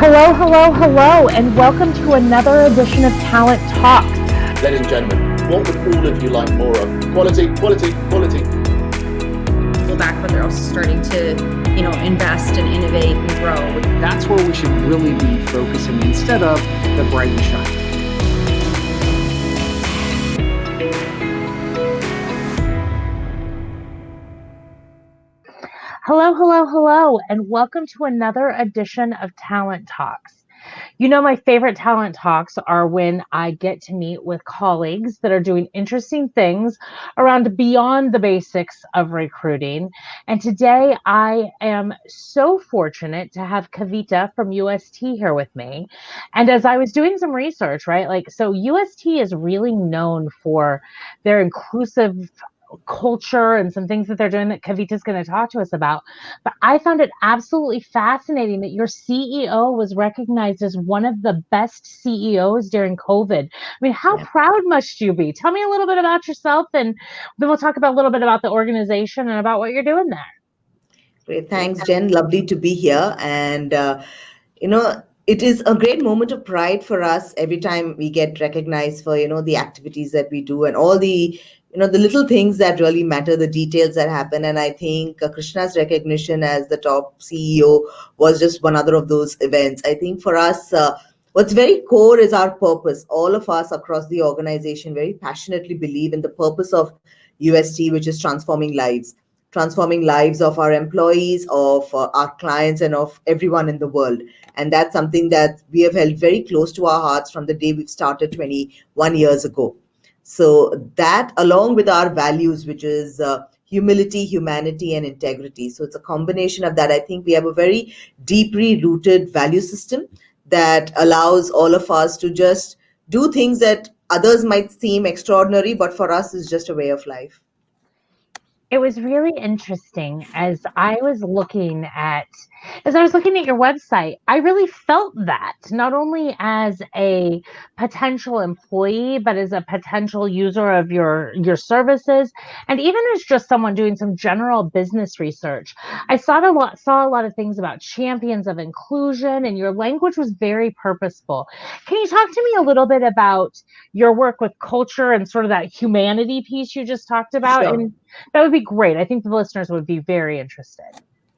Hello, hello, hello, and welcome to another edition of Talent Talks. Ladies and gentlemen, what would all of you like more of? Quality, quality, quality. Go back, but they're also starting to, invest and innovate and grow. That's where we should really be focusing instead of the bright and shiny. Hello, hello, hello, and welcome to another edition of Talent Talks. You know, my favorite Talent Talks are when I get to meet with colleagues that are doing interesting things around beyond the basics of recruiting. And today I am so fortunate to have Kavita from UST here with me. And as I was doing some research, right, so UST is really known for their inclusive culture and some things that they're doing that Kavita's going to talk to us about. But I found it absolutely fascinating that your CEO was recognized as one of the best CEOs during COVID. I mean, how proud must you be? Tell me a little bit about yourself, and then we'll talk about a little bit about the organization and about what you're doing there. Great. Thanks, Jen. Lovely to be here. And, it is a great moment of pride for us every time we get recognized for, the activities that we do and all the the little things that really matter, the details that happen. And I think Krishna's recognition as the top CEO was just one other of those events. I think for us, what's very core is our purpose. All of us across the organization very passionately believe in the purpose of UST, which is transforming lives of our employees, of our clients, and of everyone in the world. And that's something that we have held very close to our hearts from the day we've started 21 years ago. So that, along with our values, which is humility, humanity, and integrity. So it's a combination of that. I think we have a very deeply rooted value system that allows all of us to just do things that others might seem extraordinary, but for us is just a way of life. It was really interesting as I was looking at your website. I really felt that not only as a potential employee, but as a potential user of your services, and even as just someone doing some general business research. I saw a lot of things about champions of inclusion, and your language was very purposeful. Can you talk to me a little bit about your work with culture and sort of that humanity piece you just talked about? Sure. And that would be great. I think the listeners would be very interested.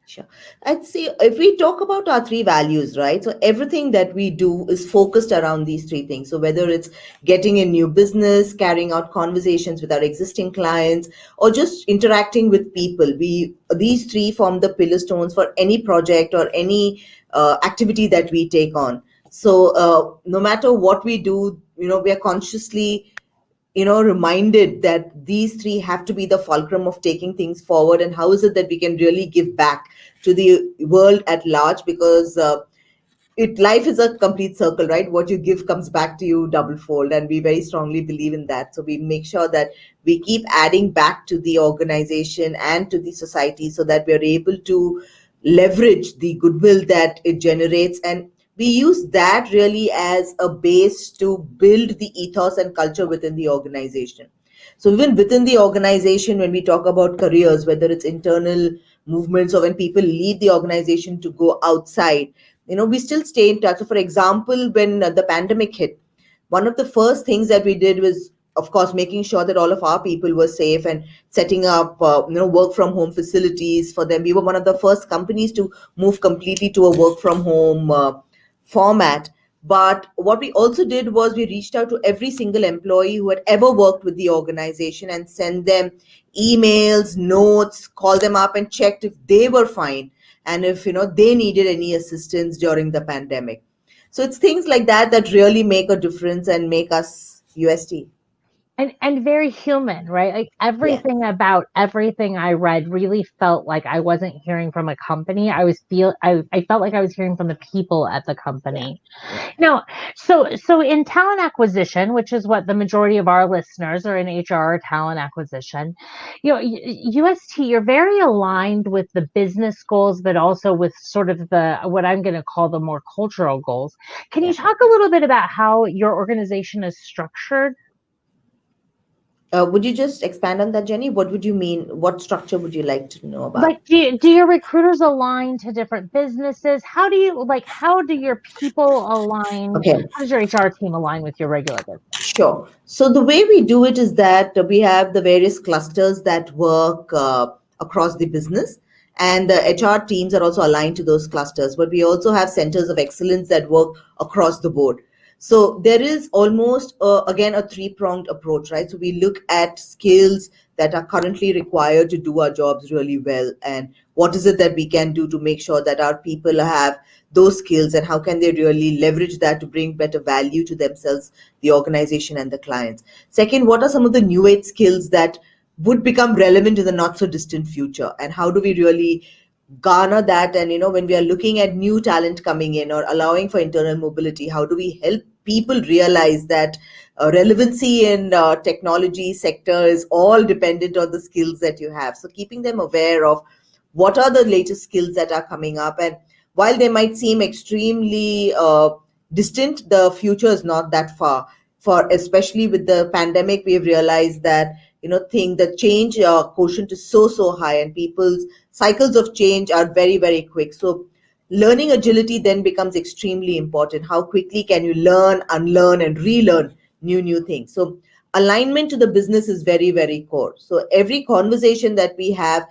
Sure. I'd say if we talk about our three values, right? So everything that we do is focused around these three things. So whether it's getting in new business, carrying out conversations with our existing clients, or just interacting with people, these three form the pillar stones for any project or any activity that we take on. So no matter what we do, we are consciously reminded that these three have to be the fulcrum of taking things forward. And how is it that we can really give back to the world at large? Because life is a complete circle, right? What you give comes back to you doublefold, and we very strongly believe in that. So we make sure that we keep adding back to the organization and to the society so that we're able to leverage the goodwill that it generates, and we use that really as a base to build the ethos and culture within the organization. So even within the organization, when we talk about careers, whether it's internal movements or when people leave the organization to go outside, we still stay in touch. So for example, when the pandemic hit, one of the first things that we did was, of course, making sure that all of our people were safe and setting up, work from home facilities for them. We were one of the first companies to move completely to a work from home format. But what we also did was we reached out to every single employee who had ever worked with the organization and sent them emails, notes, called them up and checked if they were fine and if they needed any assistance during the pandemic. So it's things like that that really make a difference and make us UST. And very human, right? Like everything about everything I read really felt like I wasn't hearing from a company. I felt like I was hearing from the people at the company. No, so in talent acquisition, which is what the majority of our listeners are in HR or talent acquisition, UST, you're very aligned with the business goals, but also with sort of what I'm going to call the more cultural goals. Can you talk a little bit about how your organization is structured? Would you just expand on that, Jenny? What would you mean? What structure would you like to know about? Like, do your recruiters align to different businesses? How do your people align? Okay. How does your HR team align with your regular business? Sure. So the way we do it is that we have the various clusters that work across the business, and the HR teams are also aligned to those clusters. But we also have centers of excellence that work across the board. So there is almost again a three-pronged approach, right? So we look at skills that are currently required to do our jobs really well, and what is it that we can do to make sure that our people have those skills, and how can they really leverage that to bring better value to themselves, the organization, and the clients. Second, what are some of the new age skills that would become relevant in the not so distant future, and how do we really garner that? And when we are looking at new talent coming in or allowing for internal mobility, how do we help people realize that relevancy in technology sector is all dependent on the skills that you have? So keeping them aware of what are the latest skills that are coming up, and while they might seem extremely distant, the future is not that far. For especially with the pandemic, we've realized that the change quotient is so high, and people's cycles of change are very quick. So learning agility then becomes extremely important. How quickly can you learn, unlearn, and relearn new things? So alignment to the business is very core. So every conversation that we have,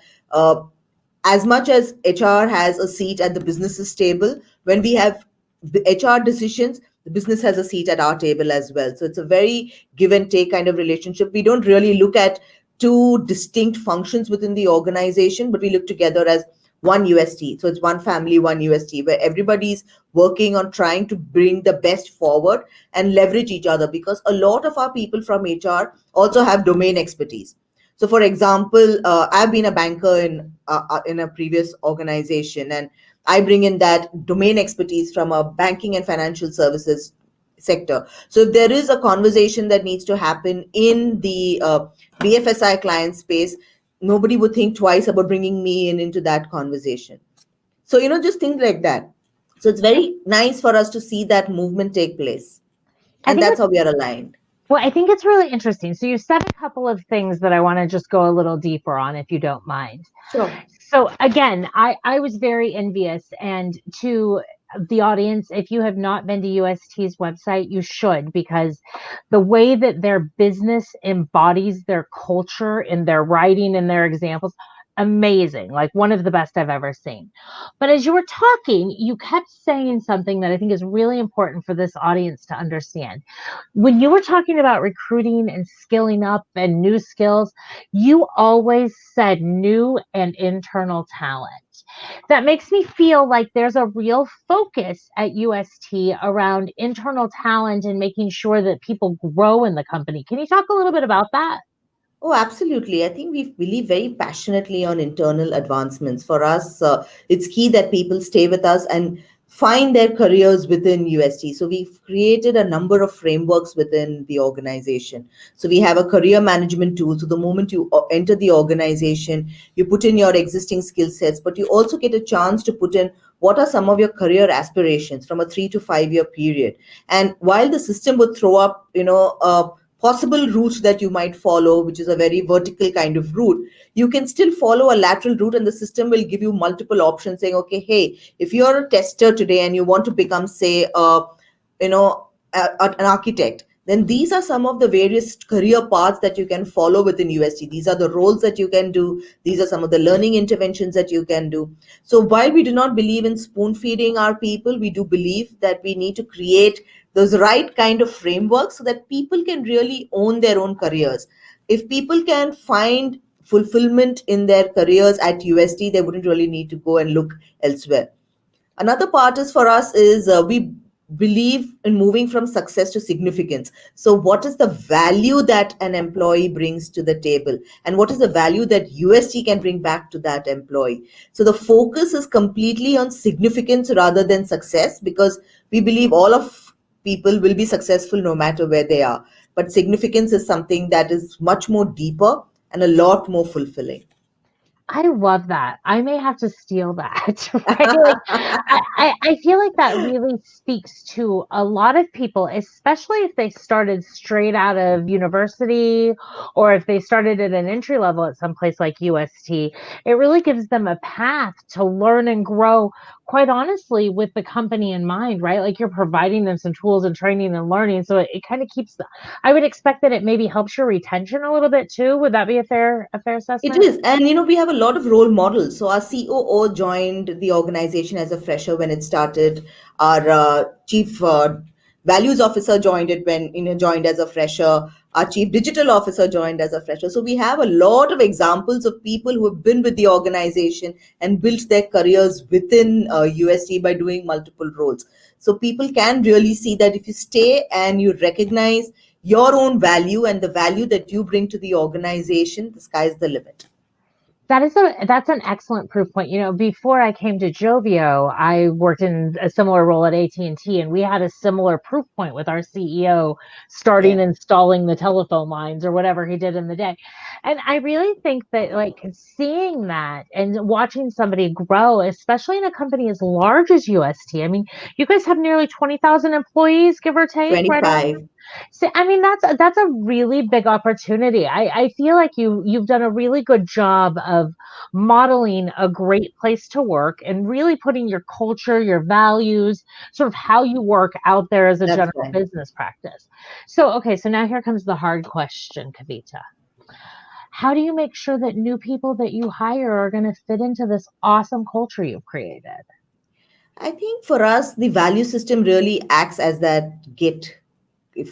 as much as HR has a seat at the business's table, when we have the HR decisions, the business has a seat at our table as well. So it's a very give and take kind of relationship. We don't really look at two distinct functions within the organization, but we look together as one UST. So it's one family, one UST, where everybody's working on trying to bring the best forward and leverage each other, because a lot of our people from HR also have domain expertise. So, for example, I've been a banker in a previous organization, and I bring in that domain expertise from a banking and financial services sector. So, if there is a conversation that needs to happen in the BFSI client space, nobody would think twice about bringing me in into that conversation. So, just things like that. So, it's very nice for us to see that movement take place, I and think that's it's how we are aligned. Well, I think it's really interesting. So you said a couple of things that I want to just go a little deeper on, if you don't mind. Sure. So again, I was very envious, and to the audience, if you have not been to UST's website, you should, because the way that their business embodies their culture in their writing and their examples, amazing, like one of the best I've ever seen. But as you were talking, you kept saying something that I think is really important for this audience to understand. When you were talking about recruiting and skilling up and new skills, you always said new and internal talent. That makes me feel like there's a real focus at UST around internal talent and making sure that people grow in the company. Can you talk a little bit about that? Oh, absolutely. I think we believe very passionately on internal advancements. For us, it's key that people stay with us and find their careers within UST. So we've created a number of frameworks within the organization. So we have a career management tool. So the moment you enter the organization, you put in your existing skill sets, but you also get a chance to put in what are some of your career aspirations from a 3 to 5 year period. And while the system would throw up, possible routes that you might follow, which is a very vertical kind of route, you can still follow a lateral route, and the system will give you multiple options saying, okay, hey, if you're a tester today and you want to become, say, an architect, then these are some of the various career paths that you can follow within UST. These are the roles that you can do. These are some of the learning interventions that you can do. So while we do not believe in spoon feeding our people, we do believe that we need to create those right kind of frameworks so that people can really own their own careers. If people can find fulfillment in their careers at UST, they wouldn't really need to go and look elsewhere. Another part is for us is we believe in moving from success to significance. So what is the value that an employee brings to the table, and what is the value that UST can bring back to that employee? So the focus is completely on significance rather than success, because we believe all of people will be successful no matter where they are, but significance is something that is much more deeper and a lot more fulfilling. I love that. I may have to steal that, right? Like, I feel like that really speaks to a lot of people, especially if they started straight out of university or if they started at an entry level at some place like UST. It really gives them a path to learn and grow, quite honestly, with the company in mind, right? Like you're providing them some tools and training and learning. So it kind of keeps I would expect that it maybe helps your retention a little bit too. Would that be a fair It assessment? is. And we have a lot of role models. So our COO joined the organization as a fresher when it started. Our chief values officer joined it when joined as a fresher. Our chief digital officer joined as a fresher. So we have a lot of examples of people who have been with the organization and built their careers within UST by doing multiple roles. So people can really see that if you stay and you recognize your own value and the value that you bring to the organization, the sky's the limit. That's an excellent proof point. Before I came to Joveo, I worked in a similar role at AT&T, and we had a similar proof point with our CEO Yeah, starting installing the telephone lines or whatever he did in the day. And I really think that like seeing that and watching somebody grow, especially in a company as large as UST. I mean, you guys have nearly 20,000 employees, give or take, right? 25. So, I mean, that's a really big opportunity. I feel like you've done a really good job of modeling a great place to work and really putting your culture, your values, sort of how you work out there as a That's general right. business practice. So, okay, so now here comes the hard question, Kavita. How do you make sure that new people that you hire are going to fit into this awesome culture you've created? I think for us, the value system really acts as that gate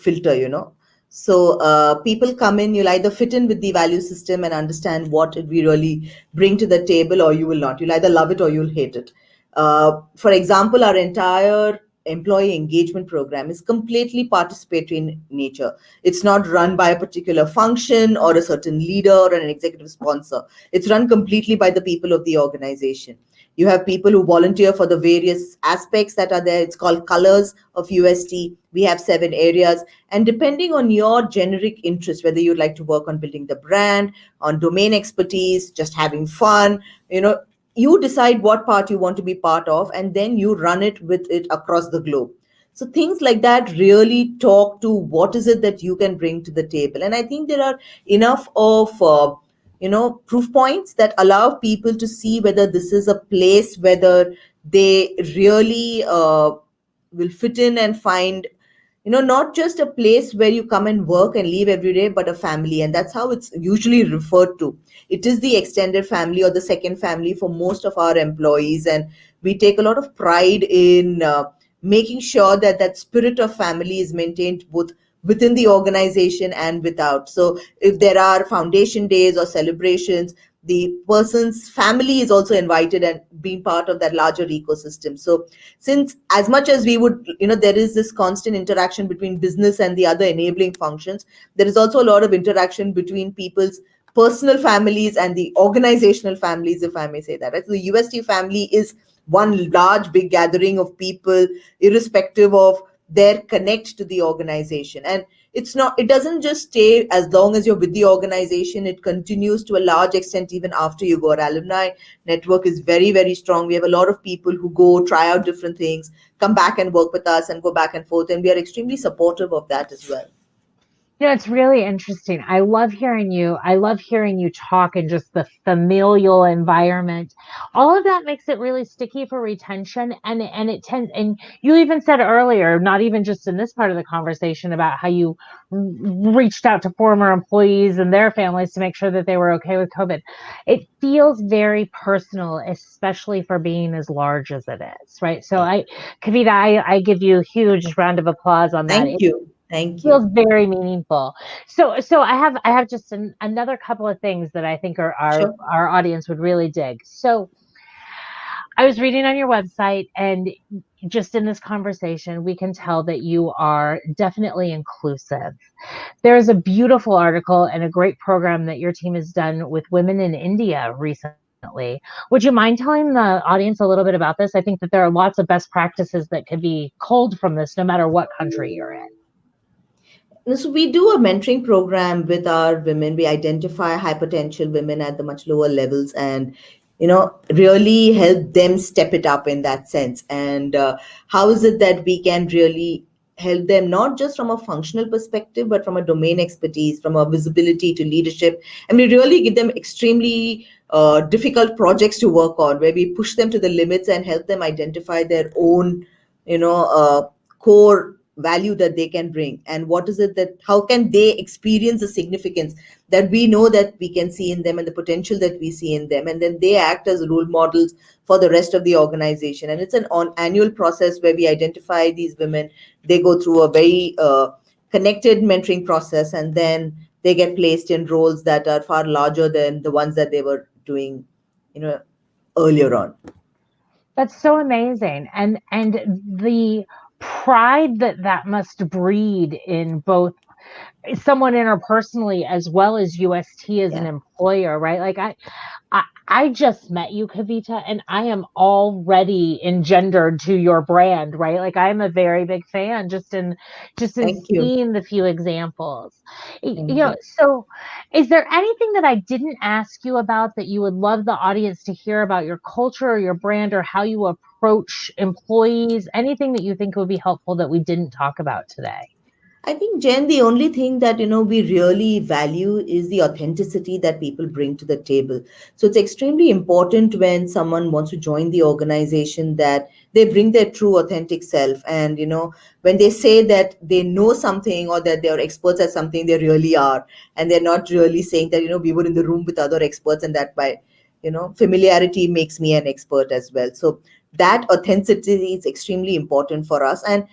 filter. So people come in, you'll either fit in with the value system and understand what we really bring to the table, or you will not. You'll either love it or you'll hate it. For example, our entire employee engagement program is completely participatory in nature. It's not run by a particular function or a certain leader or an executive sponsor. It's run completely by the people of the organization. You have people who volunteer for the various aspects that are there. It's called colors of UST. We have 7 areas. And depending on your generic interest, whether you'd like to work on building the brand, on domain expertise, just having fun, you decide what part you want to be part of, and then you run it with it across the globe. So things like that really talk to what is it that you can bring to the table. And I think there are enough of proof points that allow people to see whether this is a place whether they really will fit in and find not just a place where you come and work and leave every day, but a family. And that's how it's usually referred to. It is the extended family or the second family for most of our employees. And we take a lot of pride in making sure that that spirit of family is maintained both within the organization and without. So if there are foundation days or celebrations, the person's family is also invited and being part of that larger ecosystem. So since as much as we would, there is this constant interaction between business and the other enabling functions, there is also a lot of interaction between people's personal families and the organizational families, if I may say that, right? So the UST family is one large big gathering of people irrespective of their connect to the organization. And it doesn't just stay as long as you're with the organization. It continues to a large extent even after you go. Our alumni network is very, very strong. We have a lot of people who go try out different things, come back and work with us and go back and forth, and we are extremely supportive of that as well. It's really interesting. I love hearing you. I love hearing you talk and just the familial environment. All of that makes it really sticky for retention. And it tends, and you even said earlier, not even just in this part of the conversation about how you reached out to former employees and their families to make sure that they were okay with COVID. It feels very personal, especially for being as large as it is, right? So Yeah. Kavita, I give you a huge round of applause on that. Thank you. Thank Feels you. very meaningful. So I have just another couple of things that I think Sure. our audience would really dig. So I was reading on your website, and just in this conversation, we can tell that you are definitely inclusive. There is a beautiful article and a great program that your team has done with women in India recently. Would you mind telling the audience a little bit about this? I think that there are lots of best practices that could be culled from this, no matter what country you're in. So we do a mentoring program with our women. We identify high potential women at the much lower levels, and really help them step it up in that sense. And how is it that we can really help them, not just from a functional perspective, but from a domain expertise, from a visibility to leadership, and we really give them extremely difficult projects to work on, where we push them to the limits and help them identify their own core value that they can bring, and what is it that how can they experience the significance that we know that we can see in them, and the potential that we see in them, and then they act as role models for the rest of the organization. And it's an annual process where we identify these women. They go through a very connected mentoring process, and then they get placed in roles that are far larger than the ones that they were doing you know earlier on. That's so amazing. And the pride that that must breed in both someone interpersonally as well as UST as an Yeah. employer, right? Like I just met you, Kavita, and I am already engendered to your brand, right? Like I am a very big fan just in Thank you. seeing the few examples. Thank you. So is there anything that I didn't ask you about that you would love the audience to hear about your culture or your brand or how you approach employees? Anything that you think would be helpful that we didn't talk about today? I think, Jen, the only thing that we really value is the authenticity that people bring to the table. So it's extremely important when someone wants to join the organization that they bring their true authentic self. And when they say that they know something or that they are experts at something, they really are, and they're not really saying that we were in the room with other experts, and that by familiarity makes me an expert as well. So that authenticity is extremely important for us. And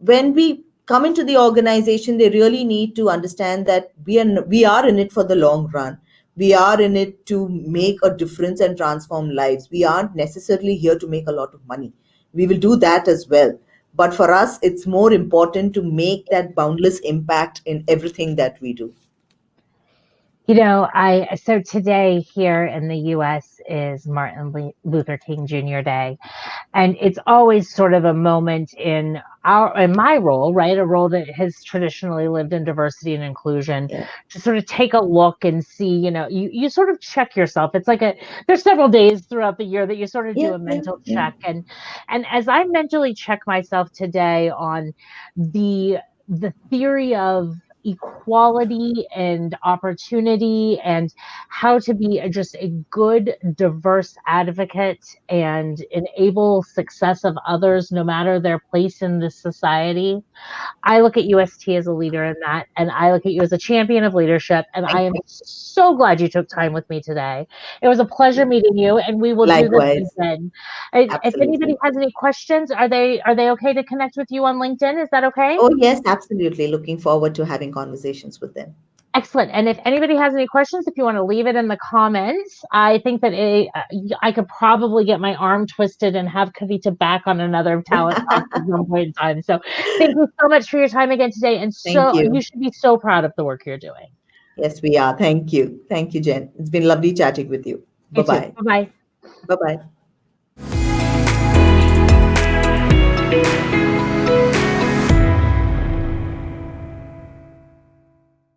when we come into the organization, they really need to understand that we are in it for the long run. We are in it to make a difference and transform lives. We aren't necessarily here to make a lot of money. We will do that as well. But for us, it's more important to make that boundless impact in everything that we do. I so today here in the US is Martin Luther King Jr. Day. And it's always sort of a moment in my role, right? A role that has traditionally lived in diversity and inclusion, Yeah. to sort of take a look and see, you sort of check yourself. It's like there's several days throughout the year that you sort of Yeah. do a Yeah. mental Yeah. check. And as I mentally check myself today on the theory of equality and opportunity and how to be just a good diverse advocate and enable success of others no matter their place in this society. I look at UST as a leader in that, and I look at you as a champion of leadership, and I Thank am so glad you took time with me today. It was a pleasure you. meeting you, and we will do this Likewise. again. If anybody Absolutely. has any questions, are they okay to connect with you on LinkedIn? Is that okay? Oh, yes, absolutely. Looking forward to having conversations with them. Excellent. And if anybody has any questions, if you want to leave it in the comments, I think that I could probably get my arm twisted and have Kavita back on another talent talk at some point in time. So thank you so much for your time again today. And Thank so you you. should be so proud of the work you're doing. Yes, we are. Thank you. Thank you, Jen. It's been lovely chatting with you. Bye You too. bye. Bye bye. Bye bye.